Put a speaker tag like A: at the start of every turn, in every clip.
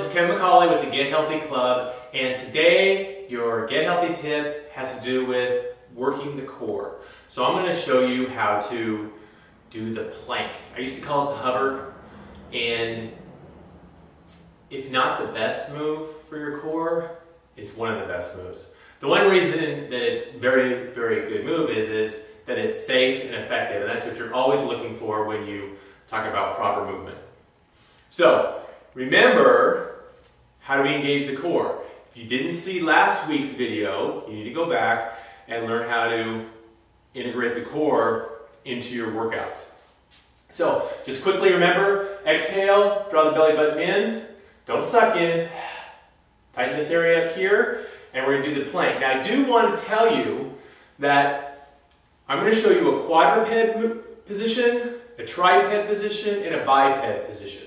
A: this is Kevin McCauley with the Get Healthy Club, and today your Get Healthy tip has to do with working the core. So I'm going to show you how to do the plank. I used to call it the hover, and if not the best move for your core, it's one of the best moves. The one reason that it's very, very good move is that it's safe and effective, and that's what you're always looking for when you talk about proper movement. So remember, how do we engage the core? If you didn't see last week's video, you need to go back and learn how to integrate the core into your workouts. So just quickly remember, exhale, draw the belly button in, don't suck in, tighten this area up here, and we're going to do the plank. Now I do want to tell you that I'm going to show you a quadruped position, a triped position, and a biped position.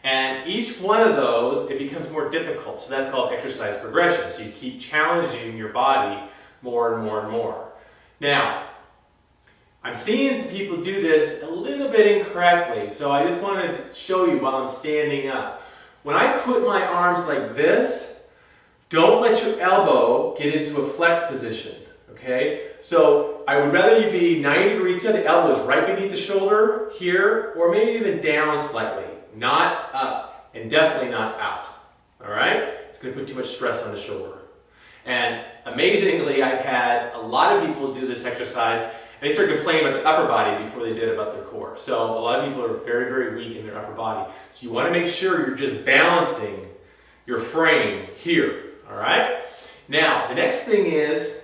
A: And each one of those, it becomes more difficult. So that's called exercise progression. So you keep challenging your body more and more and more. Now, I'm seeing some people do this a little bit incorrectly. So I just wanted to show you while I'm standing up. When I put my arms like this, don't let your elbow get into a flex position. Okay? So I would rather you be 90 degrees here. The elbow is right beneath the shoulder here, or maybe even down slightly. Not up, and definitely not out. All right? It's going to put too much stress on the shoulder. And amazingly, I've had a lot of people do this exercise, and they start complaining about their upper body before they did about their core. So a lot of people are very, very weak in their upper body. So you want to make sure you're just balancing your frame here. All right? Now, the next thing is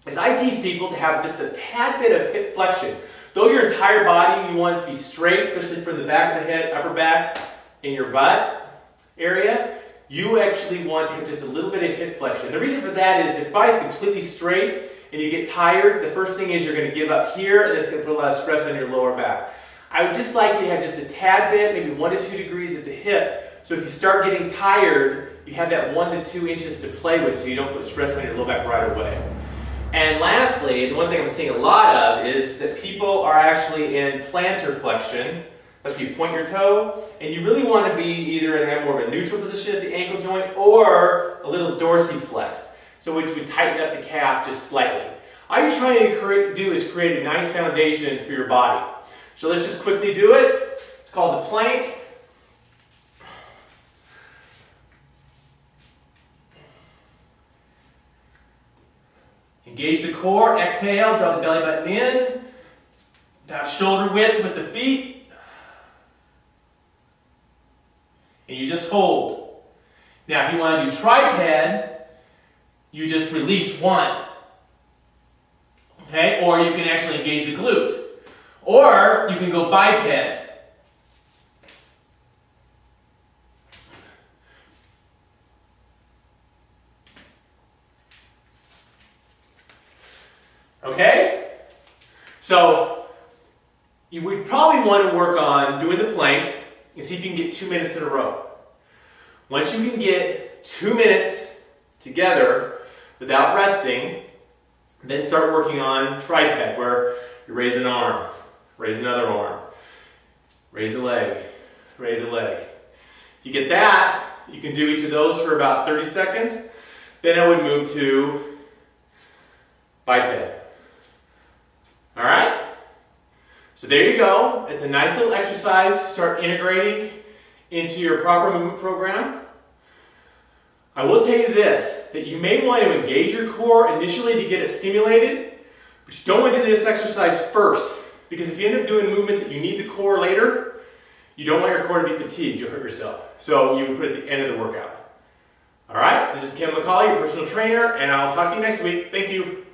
A: I teach people to have just a tad bit of hip flexion. Though your entire body, you want it to be straight, especially from the back of the head, upper back, and your butt area, you actually want to have just a little bit of hip flexion. The reason for that is if the body's completely straight and you get tired, the first thing is you're going to give up here, and it's going to put a lot of stress on your lower back. I would just like you to have just a tad bit, maybe 1 to 2 degrees at the hip, so if you start getting tired, you have that 1 to 2 inches to play with so you don't put stress on your lower back right away. And lastly, the one thing I'm seeing a lot of is that people are actually in plantar flexion. That's where you point your toe, and you really want to be either in more of a neutral position at the ankle joint or a little dorsiflex, so which would tighten up the calf just slightly. All you're trying to do is create a nice foundation for your body. So let's just quickly do it. It's called the plank. Engage the core, exhale, draw the belly button in, about shoulder width with the feet, and you just hold. Now if you want to do triped, you just release one, okay? Or you can actually engage the glute, or you can go biped. Okay? So, you would probably want to work on doing the plank and see if you can get 2 minutes in a row. Once you can get 2 minutes together without resting, then start working on triped, where you raise an arm, raise another arm, raise a leg, raise a leg. If you get that, you can do each of those for about 30 seconds. Then I would move to biped. All right? So there you go. It's a nice little exercise to start integrating into your proper movement program. I will tell you this, that you may want to engage your core initially to get it stimulated, but you don't want to do this exercise first, because if you end up doing movements that you need the core later, you don't want your core to be fatigued. You'll hurt yourself. So you would put it at the end of the workout. All right? This is Kevin McCauley, your personal trainer, and I'll talk to you next week. Thank you.